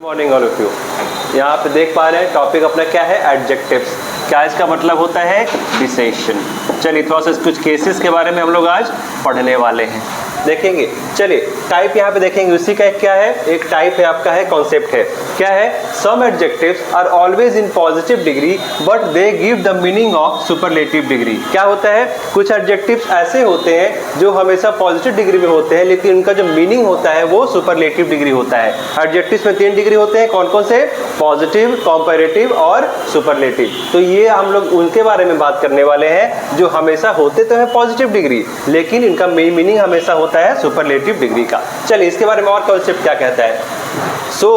Morning all of you. यहाँ पे देख पा रहे हैं टॉपिक अपना क्या है, एडजेक्टिव्स। क्या इसका मतलब होता है, विशेषण। चलिए थोड़ा सा कुछ केसेस के बारे में हम लोग आज पढ़ने वाले हैं, देखेंगे। चलिए टाइप यहाँ पे देखेंगे, उसी का एक क्या है, एक टाइप है आपका है, कॉन्सेप्ट है। क्या है, some adjectives are always in positive degree but they give the meaning of superlative degree. क्या होता है, कुछ एडजेक्टिव्स ऐसे होते हैं जो हमेशा पॉजिटिव डिग्री में होते हैं, लेकिन उनका जो मीनिंग होता है वो सुपरलेटिव डिग्री होता है। एडजेक्टिव्स में 3 डिग्री होते हैं, कौन कौन से, पॉजिटिव, कंपैरेटिव और सुपरलेटिव। तो ये हम लोग उनके बारे में बात करने वाले हैं जो हमेशा होते तो है पॉजिटिव डिग्री, लेकिन इनका मीनिंग हमेशा होता है सुपरलेटिव डिग्री का। चलिए इसके बारे में और कॉन्सेप्ट क्या कहता है। So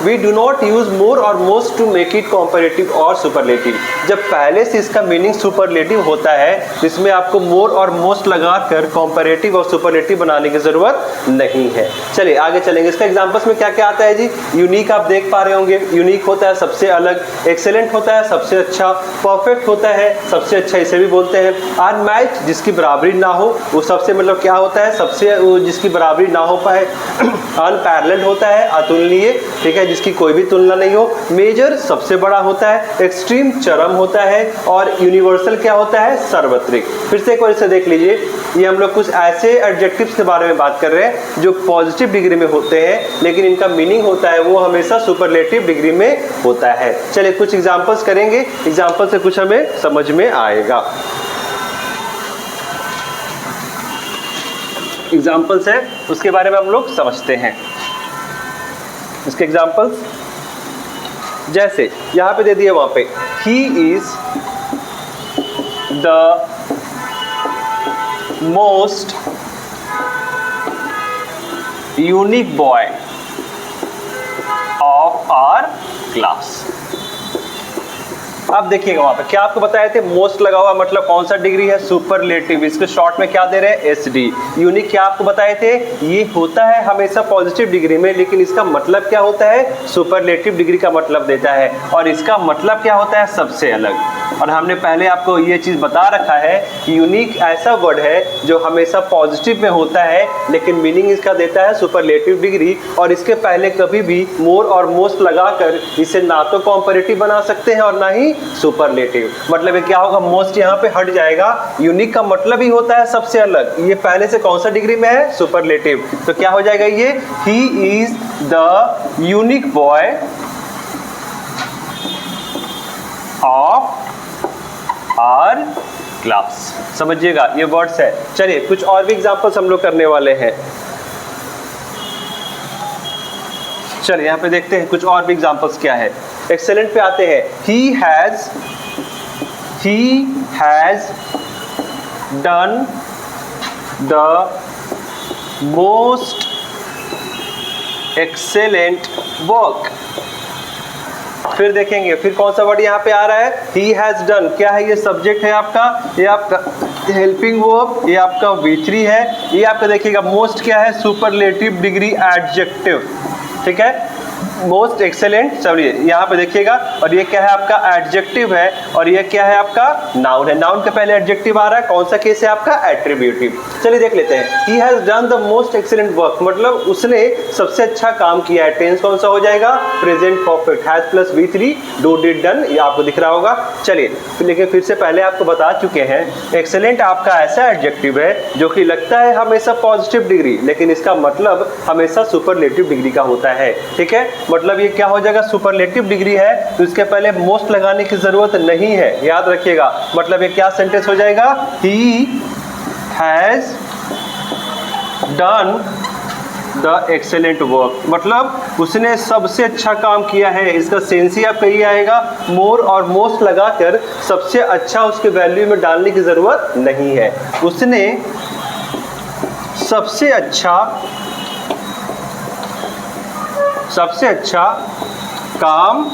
we do not use more or most to make it comparative और superlative। जब पहले से इसका मीनिंग सुपरलेटिव होता है, इसमें आपको मोर और मोस्ट लगाकर कंपैरेटिव और सुपरलेटिव बनाने की जरूरत नहीं है। चलिए आगे चलेंगे। इसका एग्जांपल्स में क्या क्या आता है जी। यूनिक आप देख पा रहे होंगे, यूनिक होता है सबसे अलग, एक्सेलेंट होता है सबसे अच्छा, परफेक्ट होता है सबसे अच्छा, इसे भी बोलते हैं। अनमैच्ड जिसकी बराबरी ना हो, वो सबसे मतलब क्या होता है, सबसे जिसकी बराबरी ना हो पाए। अनपैरेलल्ड होता है, अतुलनीय, ठीक है, जिसकी कोई भी तुलना नहीं हो। मेजर सबसे बड़ा होता है, एक्सट्रीम चरम होता है, और यूनिवर्सल क्या होता है, सार्वत्रिक। फिर से एक बार इसे देख लीजिए। ये हम लोग कुछ ऐसे एडजेक्टिव्स के बारे में बात कर रहे हैं जो पॉजिटिव डिग्री में होते हैं, लेकिन इनका मीनिंग होता है वो हमेशा सुपरलेटिव डिग्री में होता है। चलिए कुछ एग्जांपल्स करेंगे, एग्जांपल से कुछ हमें समझ में आएगा। एग्जांपल्स है उसके बारे में हम लोग समझते हैं। इसके एग्जांपल्स जैसे यहां पे दे दिए, वहां पे he is the most unique boy of our class. अब देखिएगा वहां पे क्या आपको बताए थे, मोस्ट लगा हुआ मतलब कौन सा डिग्री है, सुपरलेटिव। इसके शॉर्ट में क्या दे रहे हैं, एसडी। यूनिक क्या आपको बताए थे, ये होता है हमेशा पॉजिटिव डिग्री में, लेकिन इसका मतलब क्या होता है, सुपरलेटिव डिग्री का मतलब देता है। और इसका मतलब क्या होता है, सबसे अलग। और हमने पहले आपको ये चीज बता रखा है कि यूनिक ऐसा वर्ड है जो हमेशा पॉजिटिव में होता है, लेकिन मीनिंग इसका देता है सुपरलेटिव डिग्री। और इसके पहले कभी भी मोर और मोस्ट लगाकर इसे ना तो कॉम्पैरेटिव बना सकते हैं और ना ही सुपरलेटिव। मतलब ये क्या होगा, मोस्ट यहाँ पे हट जाएगा। यूनिक का मतलब ही होता है सबसे अलग, ये पहले से कौन सा डिग्री में है, सुपरलेटिव। तो क्या हो जाएगा ये, he is the unique boy of our class. समझिएगा ये वर्ड्स है। चलिए कुछ और भी एग्जांपल्स हम लोग करने वाले हैं। चलिए यहाँ पे देखते हैं कुछ और भी एग्जांपल्स क्या है। एक्सेलेंट पे आते हैं। He has done the most excellent work. फिर देखेंगे फिर कौन सा वर्ड यहाँ पे आ रहा है, ही हैज डन। क्या है, ये सब्जेक्ट है आपका, ये आपका हेल्पिंग वर्ब, ये आपका V3 है। ये आपका देखिएगा मोस्ट क्या है, सुपरलेटिव डिग्री एडजेक्टिव, ठीक है, मोस्ट एक्सेलेंट। चलिए यहाँ पे देखिएगा, और ये क्या है आपका एडजेक्टिव है, और ये क्या है आपका नाउन है। नाउन के पहले एडजेक्टिव आ रहा है, कौन सा केस है आपका, एट्रीब्यूटिव। चलिए देख लेते हैं। He has done the most excellent work, मतलब उसने सबसे अच्छा काम किया है। टेंस कौन सा हो जाएगा, present perfect. Has plus V3, do did done, ये आपको दिख रहा होगा। चलिए लेकिन फिर से पहले आपको बता चुके हैं, एक्सेलेंट आपका ऐसा एडजेक्टिव है जो कि लगता है हमेशा पॉजिटिव डिग्री, लेकिन इसका मतलब हमेशा सुपरलेटिव डिग्री का होता है, ठीक है। मतलब ये क्या हो जाएगा, सुपरलेटिव डिग्री है तो इसके पहले मोस्ट लगाने की जरूरत नहीं है, याद रखिएगा। मतलब ये क्या सेंटेंस हो जाएगा, he has done the excellent work, मतलब उसने सबसे अच्छा काम किया है। इसका सेंस ही आपका ये आएगा, मोर और मोस्ट लगाकर सबसे अच्छा उसके वैल्यू में डालने की जरूरत नहीं है। उसने सबसे अच्छा काम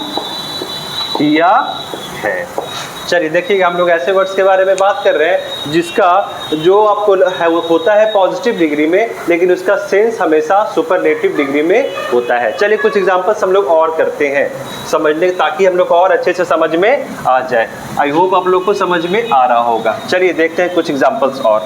किया है। चलिए देखिएगा, हम लोग ऐसे वर्ड्स के बारे में बात कर रहे हैं जिसका जो आपको है वो होता है पॉजिटिव डिग्री में, लेकिन उसका सेंस हमेशा सुपरलेटिव डिग्री में होता है। चलिए कुछ एग्जांपल्स हम लोग और करते हैं समझने, ताकि हम लोग और अच्छे से समझ में आ जाए। आई होप आप लोग को समझ में आ रहा होगा। चलिए देखते हैं कुछ एग्जांपल्स और।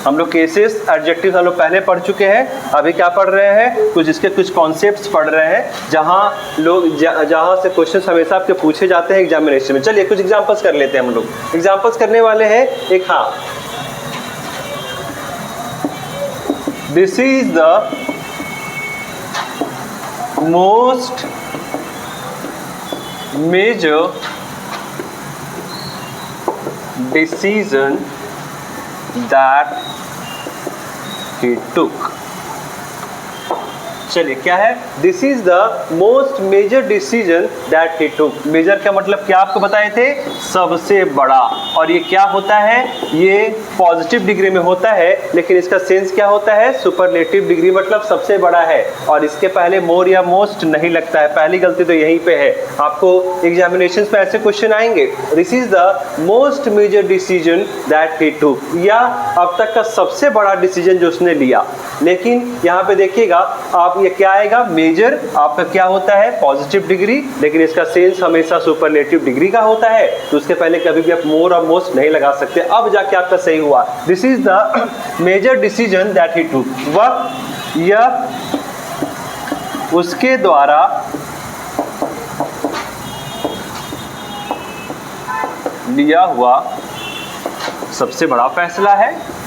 हम लोग केसेस एडजेक्टिव हम लोग पहले पढ़ चुके हैं। अभी क्या पढ़ रहे हैं, कुछ इसके कुछ कॉन्सेप्ट्स पढ़ रहे हैं जहाँ से क्वेश्चन हमेशा आपके पूछे जाते हैं एग्जामिनेशन में। चलिए कुछ एग्जांपल्स कर लेते हैं हम लोग। एग्जांपल्स करने वाले हैं एक, हाँ, this is the most major decision that he took। चलिए क्या है, this is the most major decision that he took. Major का मतलब क्या आपको बताए थे, सबसे बड़ा। और ये क्या होता है, ये पॉजिटिव डिग्री में होता है, लेकिन इसका सेंस क्या होता है, सुपरलेटिव डिग्री, मतलब सबसे बड़ा है। और इसके पहले मोर या मोस्ट नहीं लगता है, पहली गलती तो यहीं पे है। आपको एग्जामिनेशन में ऐसे क्वेश्चन आएंगे, this is the most major decision that he took, या अब तक का सबसे बड़ा डिसीजन जो उसने लिया। लेकिन यहाँ पे देखिएगा आप, ये क्या आएगा, मेजर आपका क्या होता है, पॉजिटिव डिग्री, लेकिन इसका सेंस हमेशा सुपरलेटिव डिग्री का होता है, तो उसके पहले कभी भी आप मोर और मोस्ट नहीं लगा सकते। अब जाके आपका सही हुआ, this is the major decision that he took, वह या उसके द्वारा लिया हुआ सबसे बड़ा फैसला है।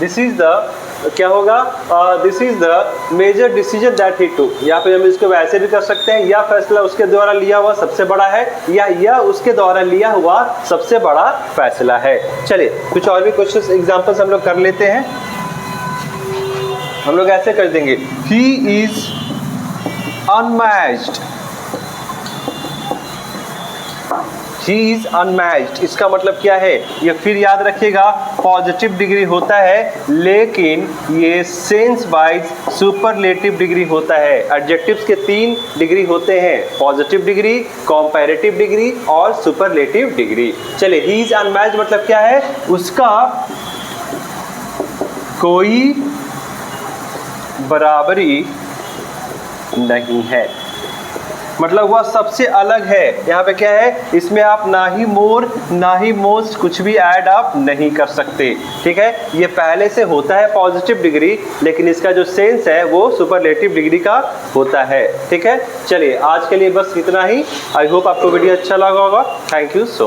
दिस इज द क्या होगा, this is the major decision that he took. यहाँ पे हम इसको वैसे भी कर सकते हैं, या फैसला उसके द्वारा लिया हुआ सबसे बड़ा है, या उसके द्वारा लिया हुआ सबसे बड़ा फैसला है। चलिए कुछ और भी क्वेश्चन एग्जांपल्स हम लोग कर लेते हैं। हम लोग ऐसे कर देंगे, he is unmatched, he is unmatched, इसका मतलब क्या है, ये फिर याद रखिएगा पॉजिटिव डिग्री होता है, लेकिन ये सेंस वाइज सुपरलेटिव डिग्री होता है। एडजेक्टिव्स के 3 डिग्री होते हैं, पॉजिटिव डिग्री, कंपैरेटिव डिग्री और सुपरलेटिव डिग्री। चलिए, ही इज अनमैच्ड मतलब क्या है, उसका कोई बराबरी नहीं है, मतलब वह सबसे अलग है। यहाँ पे क्या है, इसमें आप ना ही मोर ना ही मोस्ट कुछ भी ऐड आप नहीं कर सकते, ठीक है। ये पहले से होता है पॉजिटिव डिग्री, लेकिन इसका जो सेंस है वो सुपरलेटिव डिग्री का होता है, ठीक है। चलिए आज के लिए बस इतना ही। आई होप आपको वीडियो अच्छा लगा होगा। Thank you so much.